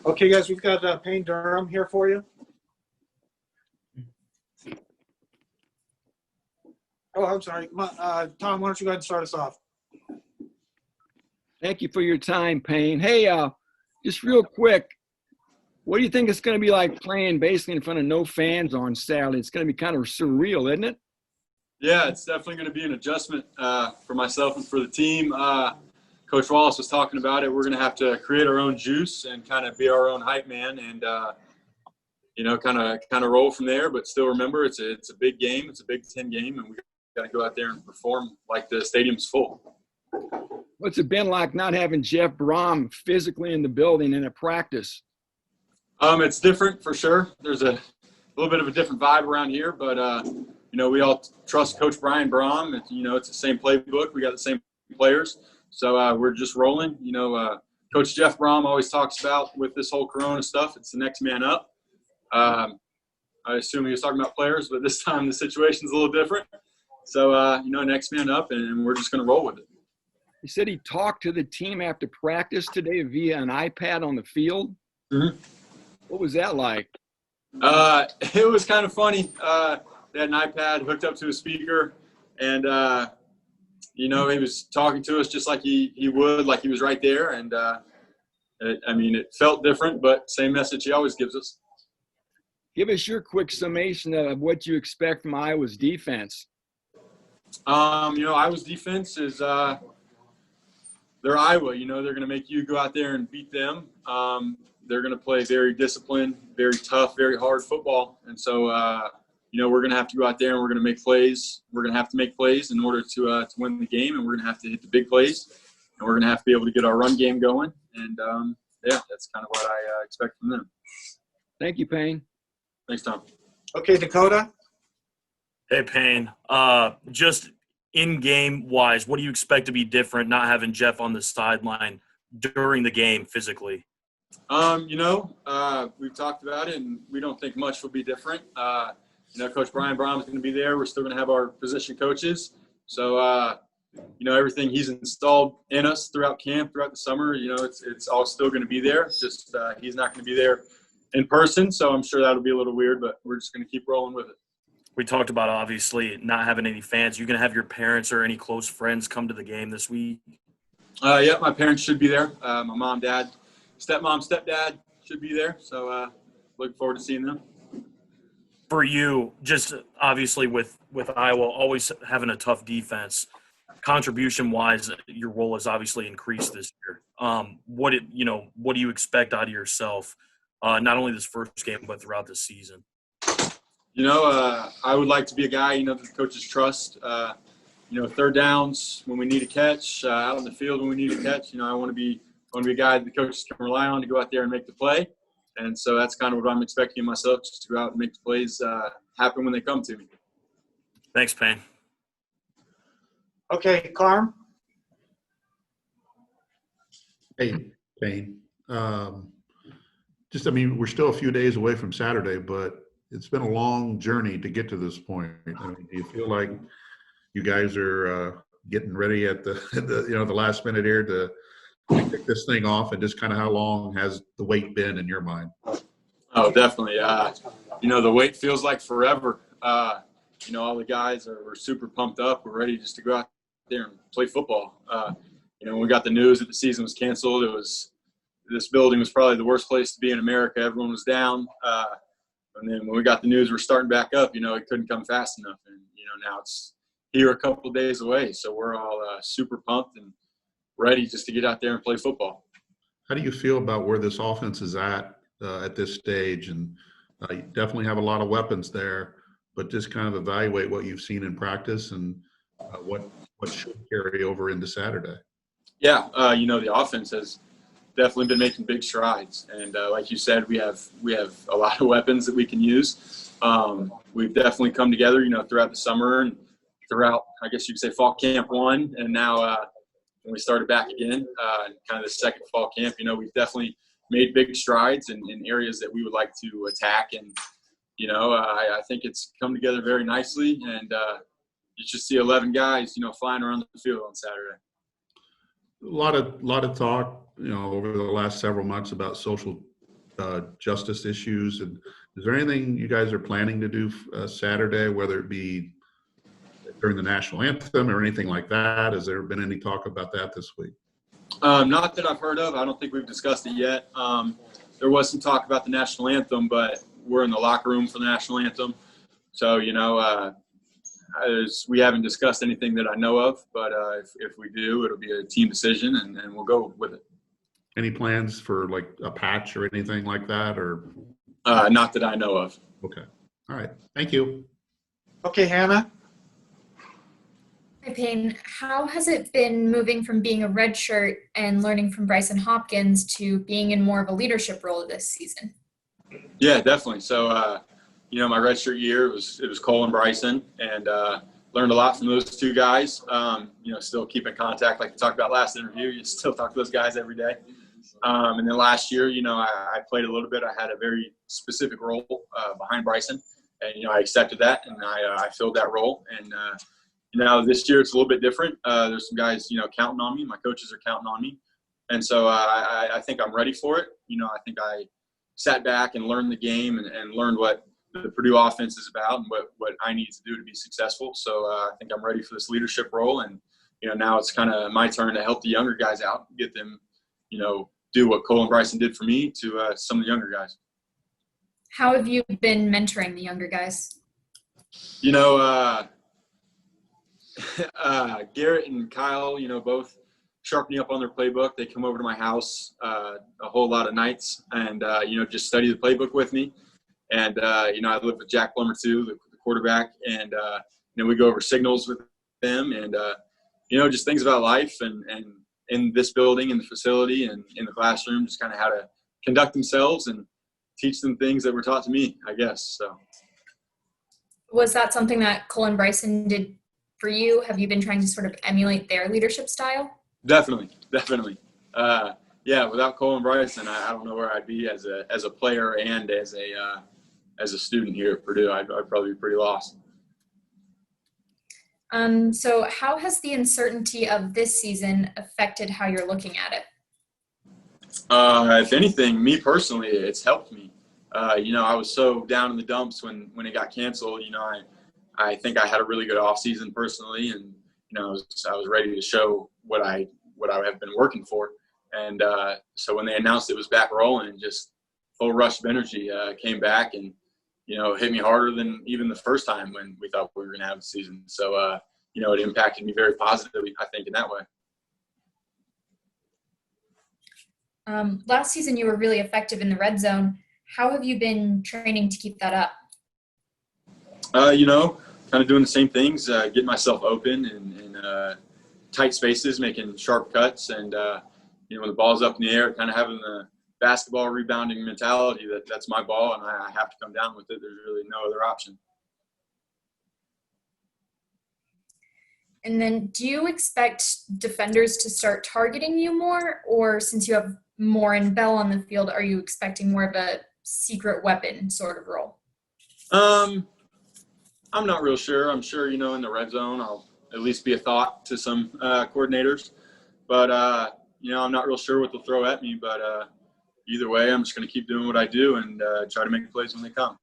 Okay, guys, we've got Payne Durham here for you. Oh, I'm sorry. Tom, why don't you go ahead and start us off? Thank you for your time, Payne. Hey, just real quick, what do you think it's going to be like playing basically in front of no fans on Saturday? It's going to be kind of surreal, isn't it? Yeah, it's definitely going to be an adjustment for myself and for the team. Coach Wallace was talking about it. We're going to have to create our own juice and kind of be our own hype man and, kind of roll from there. But still remember, it's a big game. It's a Big Ten game, and we got to go out there and perform like the stadium's full. What's it been like not having Jeff Brom physically in the building and at practice? It's different for sure. There's a little bit of a different vibe around here, but we all trust Coach Brian Brom. It's the same playbook. We got the same players. So we're just rolling. Coach Jeff Brom always talks about with this whole Corona stuff, it's the next man up. I assume he was talking about players, but this time the situation's a little different. So, next man up, and we're just going to roll with it. He said he talked to the team after practice today via an iPad on the field. Mm-hmm. What was that like? It was kind of funny. They had an iPad hooked up to a speaker, and he was talking to us just like he would, like he was right there. And, it felt different, but same message he always gives us. Give us your quick summation of what you expect from Iowa's defense. Iowa's defense is they're Iowa. They're going to make you go out there and beat them. They're going to play very disciplined, very tough, very hard football. And so, we're going to have to go out there and we're going to make plays. We're going to have to make plays in order to win the game, and we're going to have to hit the big plays. And we're going to have to be able to get our run game going. And, that's kind of what I expect from them. Thank you, Payne. Thanks, Tom. Okay, Dakota. Hey, Payne. Just in-game wise, what do you expect to be different not having Jeff on the sideline during the game physically? We've talked about it, and we don't think much will be different. Coach Brian Brom is going to be there. We're still going to have our position coaches. So, everything he's installed in us throughout camp, throughout the summer, it's all still going to be there. It's just he's not going to be there in person, so I'm sure that'll be a little weird, but we're just going to keep rolling with it. We talked about, obviously, not having any fans. You going to have your parents or any close friends come to the game this week? Yeah, my parents should be there. My mom, dad, stepmom, stepdad should be there. So looking forward to seeing them. For you, just obviously with Iowa always having a tough defense, contribution-wise, your role has obviously increased this year. What do you expect out of yourself, not only this first game but throughout the season? I would like to be a guy, that the coaches trust. Third downs when we need a catch, out on the field when we need a catch. I want to be a guy that the coaches can rely on to go out there and make the play. And so that's kind of what I'm expecting of myself, just to go out and make the plays happen when they come to me. Thanks, Payne. Okay, Carm. Hey, Payne. We're still a few days away from Saturday, but it's been a long journey to get to this point. Do you feel like you guys are getting ready at the last minute here to kick this thing off, and just kind of how long has the wait been in your mind? Oh, definitely. The wait feels like forever. All the guys are super pumped up. We're ready just to go out there and play football. When we got the news that the season was canceled, this building was probably the worst place to be in America. Everyone was down. And then when we got the news we're starting back up, it couldn't come fast enough. And, now it's here a couple of days away. So we're all super pumped and ready just to get out there and play football. How do you feel about where this offense is at this stage? And you definitely have a lot of weapons there, but just kind of evaluate what you've seen in practice and what should carry over into Saturday. Yeah, the offense has definitely been making big strides. And like you said, we have a lot of weapons that we can use. We've definitely come together, throughout the summer and throughout, I guess you could say, fall camp 1. And now when we started back again, kind of the second fall camp, we've definitely made big strides in areas that we would like to attack. And, I think it's come together very nicely. And you just see 11 guys, flying around the field on Saturday. A lot of talk, over the last several months about social justice issues. And is there anything you guys are planning to do Saturday, whether it be during the national anthem or anything like that? Has there been any talk about that this week? Not that I've heard of. I don't think we've discussed it yet. There was some talk about the national anthem, but we're in the locker room for the national anthem. So, we haven't discussed anything that I know of, but if we do, it'll be a team decision and we'll go with it. Any plans for like a patch or anything like that, or? Not that I know of. Okay. All right. Thank you. Okay, Hannah. Hi, Payne. How has it been moving from being a red shirt and learning from Bryson Hopkins to being in more of a leadership role this season? Yeah, definitely. So, my redshirt year it was Cole and Bryson, and learned a lot from those two guys. Still keep in contact, like we talked about last interview. You still talk to those guys every day. And then last year, I played a little bit. I had a very specific role behind Bryson, and I accepted that, and I filled that role. And this year it's a little bit different. There's some guys, counting on me. My coaches are counting on me, and so I think I'm ready for it. I think I sat back and learned the game and learned what the Purdue offense is about and what I need to do to be successful. So I think I'm ready for this leadership role, and now it's kind of my turn to help the younger guys out, get them, do what Cole and Bryson did for me to some of the younger guys. How have you been mentoring the younger guys? Garrett and Kyle, both sharpening up on their playbook. They come over to my house a whole lot of nights and, just study the playbook with me. And, I live with Jack Plummer too, the quarterback. And, we go over signals with them and, just things about life and in this building, in the facility and in the classroom, just kind of how to conduct themselves and teach them things that were taught to me, I guess. So. Was that something that Cole and Bryson did for you? Have you been trying to sort of emulate their leadership style? Definitely. Without Cole and Bryson, I don't know where I'd be as a player and as a student here at Purdue. I'd probably be pretty lost. So how has the uncertainty of this season affected how you're looking at it? If anything, me personally, it's helped me. I was so down in the dumps when it got canceled. I think I had a really good off season personally, and I was ready to show what I have been working for. And so when they announced it was back rolling, just full rush of energy came back and hit me harder than even the first time when we thought we were going to have the season. So it impacted me very positively, I think, in that way. Last season you were really effective in the red zone. How have you been training to keep that up? Kind of doing the same things, getting myself open in tight spaces, making sharp cuts, and when the ball's up in the air, kind of having the basketball rebounding mentality that's my ball and I have to come down with it. There's really no other option. And then do you expect defenders to start targeting you more, or since you have Moore and Bell on the field, are you expecting more of a secret weapon sort of role? I'm not real sure. I'm sure, in the red zone, I'll at least be a thought to some coordinators. But, I'm not real sure what they'll throw at me. But either way, I'm just going to keep doing what I do and try to make plays when they come.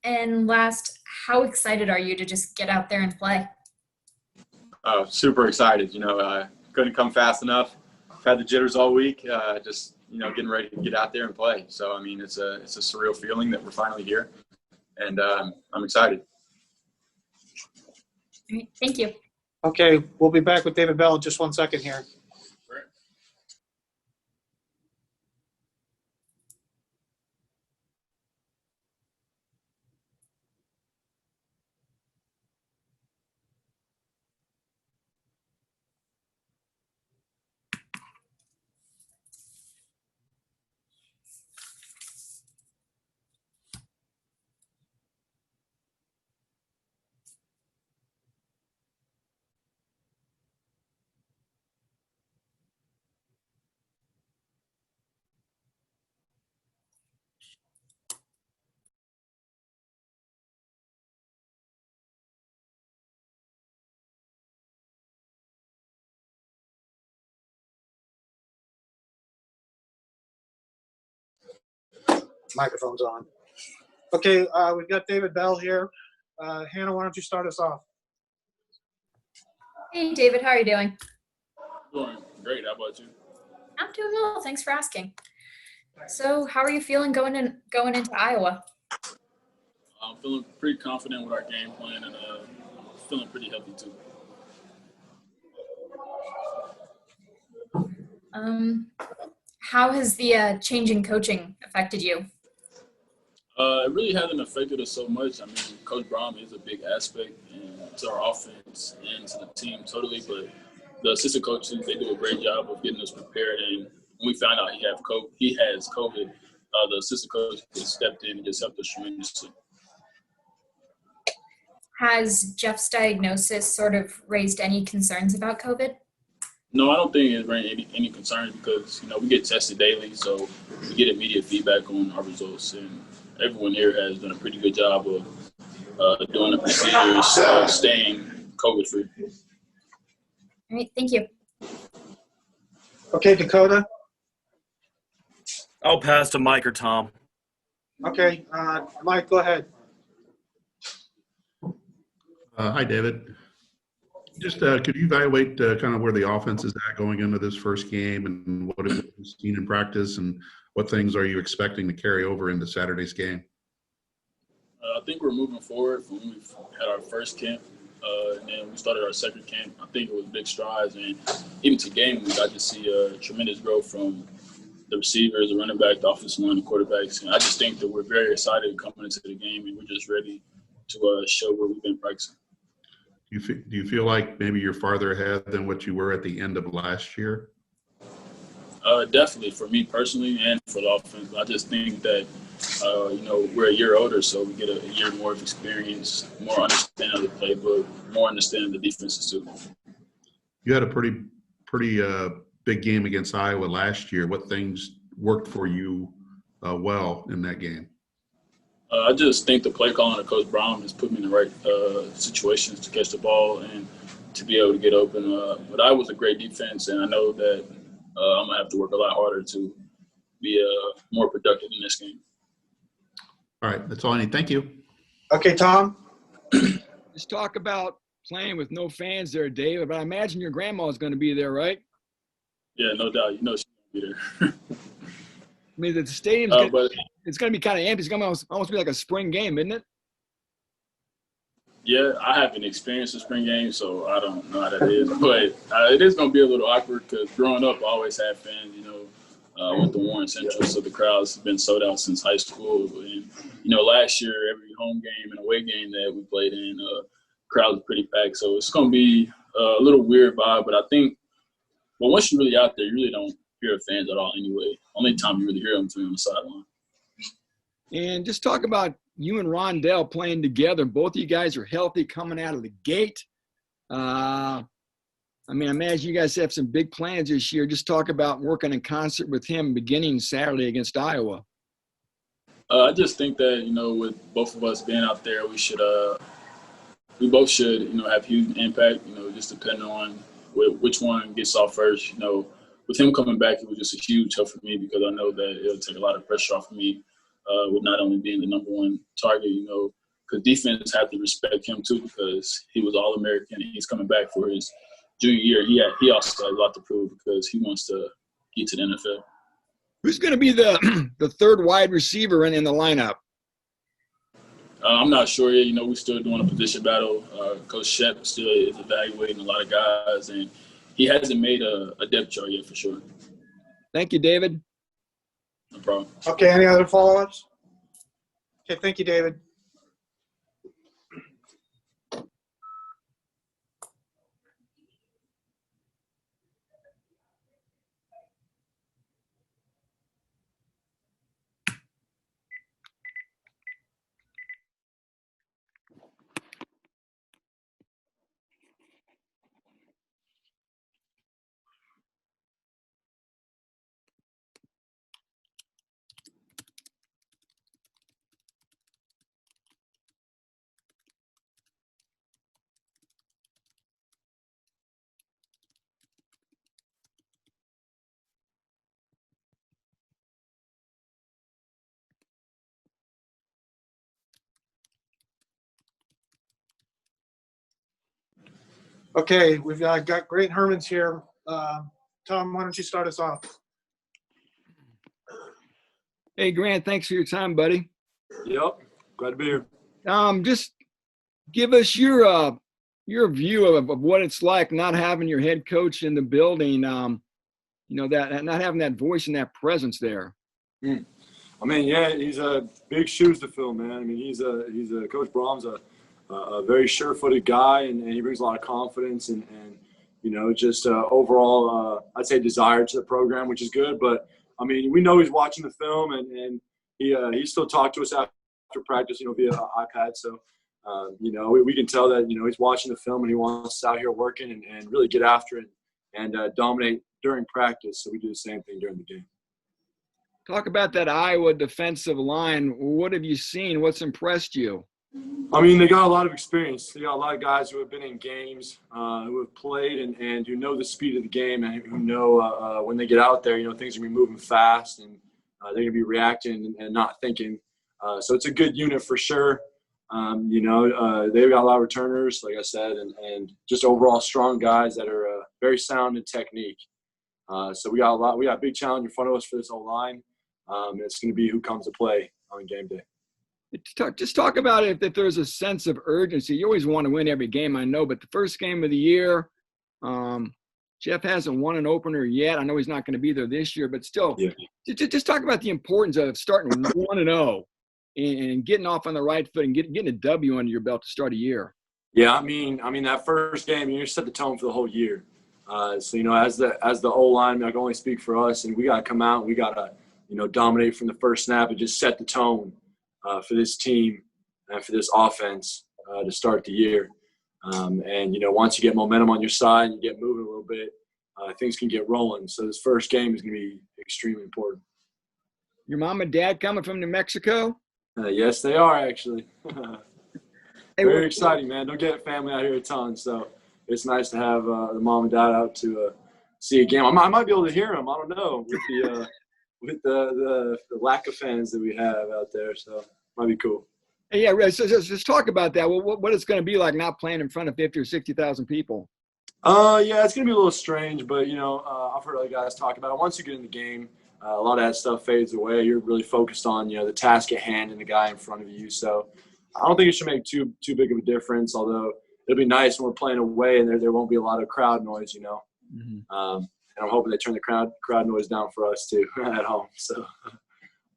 And last, how excited are you to just get out there and play? Oh, super excited. Couldn't come fast enough. I've had the jitters all week. Just, getting ready to get out there and play. So, it's a surreal feeling that we're finally here. And I'm excited. All right, thank you. Okay, we'll be back with David Bell in just 1 second here. Microphone's on. Okay, we've got David Bell here. Hannah, why don't you start us off? Hey, David, how are you doing? Doing great. How about you? I'm doing well. Thanks for asking. So, how are you feeling going into Iowa? I'm feeling pretty confident with our game plan and feeling pretty healthy too. How has the change in coaching affected you? It really hasn't affected us so much. I mean, Coach Brown is a big aspect to our offense and to the team totally, but the assistant coaches, they do a great job of getting us prepared. And when we found out he has COVID, the assistant coach just stepped in and just helped us tremendously. Has Jeff's diagnosis sort of raised any concerns about COVID? No, I don't think it's raised any concerns because, we get tested daily, so we get immediate feedback on our results. And everyone here has done a pretty good job of doing the procedures, staying COVID-free. All right, thank you. Okay, Dakota. I'll pass to Mike or Tom. Okay, Mike, go ahead. Hi, David. Just could you evaluate kind of where the offense is at going into this first game and what have you seen in practice and what things are you expecting to carry over into Saturday's game? I think we're moving forward from when we had our first camp, and then we started our second camp. I think it was big strides, and even to game week, I just see tremendous growth from the receivers, the running back, the offensive line, the quarterbacks. And I just think that we're very excited coming into the game, and we're just ready to show what we've been practicing. Do you feel like maybe you're farther ahead than what you were at the end of last year? Definitely for me personally and for the offense. I just think that, we're a year older, so we get a year more of experience, more understanding of the playbook, more understanding of the defenses too. You had a pretty big game against Iowa last year. What things worked for you well in that game? I just think the play calling of Coach Brown just put me in the right situations to catch the ball and to be able to get open. But I was a great defense, and I know that I'm going to have to work a lot harder to be more productive in this game. All right, that's all I need. Thank you. Okay, Tom. Just talk about playing with no fans there, David, but I imagine your grandma's going to be there, right? Yeah, no doubt. She's going to be there. I mean, the stadium's it's going to be kind of empty. It's going to almost be like a spring game, isn't it? Yeah, I haven't experienced a spring game, so I don't know how that is. But it is going to be a little awkward because growing up, I always had fans, went to Warren Central, so the crowd's been sold out since high school. And, last year, every home game and away game that we played in, crowd was pretty packed. So it's going to be a little weird vibe, but I think, once you're really out there, you really don't hear fans at all anyway. Only time you really hear them is on the sideline. And just talk about you and Rondell playing together. Both of you guys are healthy coming out of the gate. I imagine you guys have some big plans this year. Just talk about working in concert with him beginning Saturday against Iowa. I just think that, with both of us being out there, we both should, have huge impact, just depending on which one gets off first. With him coming back, it was just a huge help for me because I know that it'll take a lot of pressure off of me with not only being the number one target, because defense have to respect him too because he was All-American and he's coming back for his junior year. He also has a lot to prove because he wants to get to the NFL. Who's going to be the third wide receiver in the lineup? I'm not sure yet. We're still doing a position battle. Coach Shep still is evaluating a lot of guys, and he hasn't made a depth chart yet for sure. Thank you, David. No problem. Okay, any other follow-ups? Okay, thank you, David. Okay, we've got great Hermanns here. Tom, why don't you start us off? Hey, Grant, thanks for your time, buddy. Yep, glad to be here. Just give us your view of what it's like not having your head coach in the building. That not having that voice and that presence there. I mean, yeah, he's a big shoes to fill, man. I mean, he's a Coach Brom's a very sure-footed guy, and he brings a lot of confidence and just overall, I'd say desire to the program, which is good. But I mean, we know he's watching the film, and he still talked to us after practice, via iPad. So, we can tell that he's watching the film and he wants us out here working and really get after it and dominate during practice. So we do the same thing during the game. Talk about that Iowa defensive line. What have you seen? What's impressed you? I mean, they got a lot of experience. They got a lot of guys who have been in games, who have played and who know the speed of the game and who know when they get out there, things are going to be moving fast and they're going to be reacting and not thinking. So it's a good unit for sure. They've got a lot of returners, like I said, and just overall strong guys that are very sound in technique. So we got a big challenge in front of us for this O-line. It's going to be who comes to play on game day. Just talk about it if there's a sense of urgency. You always want to win every game, I know, but the first game of the year, Jeff hasn't won an opener yet. I know he's not going to be there this year, but still, yeah. Just talk about the importance of starting 1-0 and getting off on the right foot and getting a W under your belt to start a year. Yeah, I mean that first game, you set the tone for the whole year. So as the O-line, I can only speak for us, and we got to come out and we got to dominate from the first snap and just set the tone for this team and for this offense to start the year. Once you get momentum on your side and you get moving a little bit, things can get rolling. So this first game is going to be extremely important. Your mom and dad coming from New Mexico? Yes, they are actually. Hey, Very exciting, man. Don't get family out here a ton, so it's nice to have the mom and dad out to see a game. I might be able to hear them. I don't know with the lack of fans that we have out there, so might be cool. Hey, yeah, so just talk about that. Well, what it's going to be like not playing in front of 50 or 60,000 people. Yeah, it's going to be a little strange, but I've heard other guys talk about it. Once you get in the game, a lot of that stuff fades away. You're really focused on the task at hand and the guy in front of you. So I don't think it should make too big of a difference. Although it'll be nice when we're playing away and there won't be a lot of crowd noise. And I'm hoping they turn the crowd noise down for us too at home. So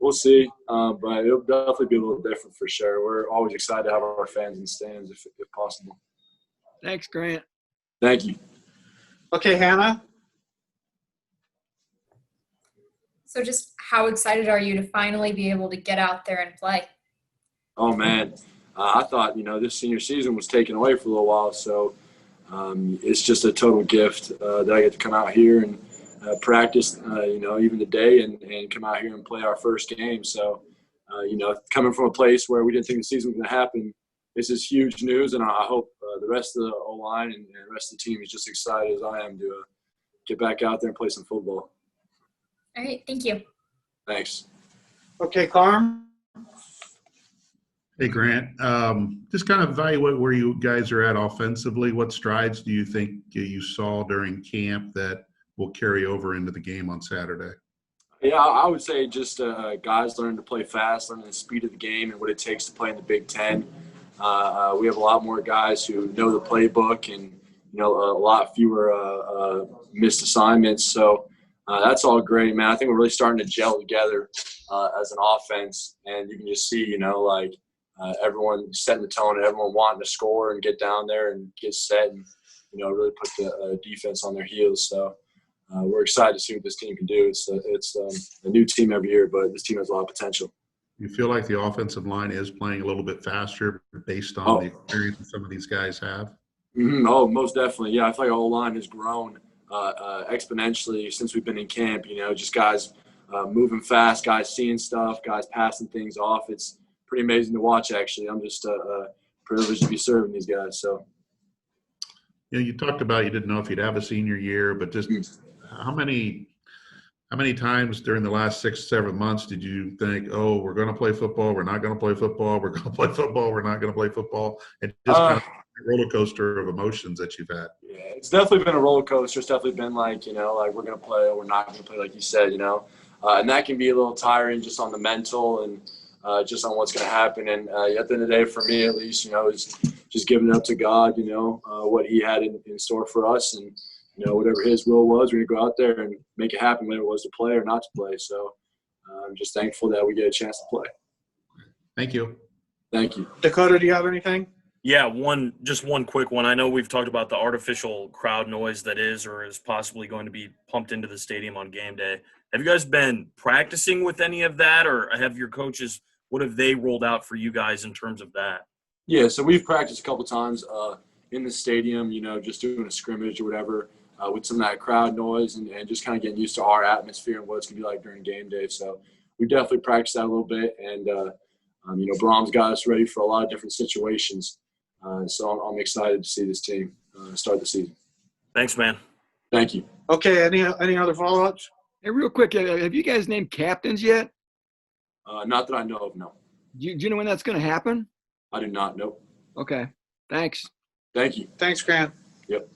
we'll see. But it'll definitely be a little different for sure. We're always excited to have our fans in the stands if possible. Thanks, Grant. Thank you. Okay, Hannah. So just how excited are you to finally be able to get out there and play? Oh, man. I thought, this senior season was taken away for a little while. So it's just a total gift that I get to come out here and practice, even today and come out here and play our first game. So, coming from a place where we didn't think the season was going to happen, this is huge news. And I hope the rest of the O-line and the rest of the team is just excited as I am to get back out there and play some football. All right, thank you. Thanks. Okay, Carm. Hey, Grant, just kind of evaluate where you guys are at offensively. What strides do you think you saw during camp that will carry over into the game on Saturday? Yeah, I would say just guys learning to play fast, learning the speed of the game and what it takes to play in the Big Ten. We have a lot more guys who know the playbook and, a lot fewer missed assignments. So that's all great, man. I think we're really starting to gel together as an offense. And you can just see, everyone setting the tone and everyone wanting to score and get down there and get set and, really put the defense on their heels. So we're excited to see what this team can do. It's a new team every year, but this team has a lot of potential. You feel like the offensive line is playing a little bit faster based on the experience that some of these guys have? Mm-hmm. Oh, most definitely. Yeah, I feel like our whole line has grown exponentially since we've been in camp. Just guys moving fast, guys seeing stuff, guys passing things off. It's pretty amazing to watch, actually. I'm just privileged to be serving these guys. So, you talked about you didn't know if you'd have a senior year, but just how many times during the last 6-7 months did you think, we're going to play football, we're not going to play football, we're going to play football, we're not going to play football, and just kind of roller coaster of emotions that you've had. Yeah, it's definitely been a roller coaster. It's definitely been like, like we're going to play or we're not going to play, like you said, and that can be a little tiring just on the mental and just on what's going to happen. And at the end of the day, for me at least, is just giving it up to God, what he had in store for us. And, whatever his will was, we're going to go out there and make it happen, whether it was to play or not to play. So I'm just thankful that we get a chance to play. Thank you. Thank you. Dakota, do you have anything? Yeah, just one quick one. I know we've talked about the artificial crowd noise that is or is possibly going to be pumped into the stadium on game day. Have you guys been practicing with any of that, or have your coaches, what have they rolled out for you guys in terms of that? Yeah, so we've practiced a couple times in the stadium, just doing a scrimmage or whatever with some of that crowd noise and just kind of getting used to our atmosphere and what it's going to be like during game day. So we definitely practiced that a little bit. And, Brahms got us ready for a lot of different situations. So I'm excited to see this team start the season. Thanks, man. Thank you. Okay, any other follow-ups? Hey, real quick, have you guys named captains yet? Not that I know of, no. Do you know when that's going to happen? I do not know. Okay, thanks. Thank you. Thanks, Grant. Yep.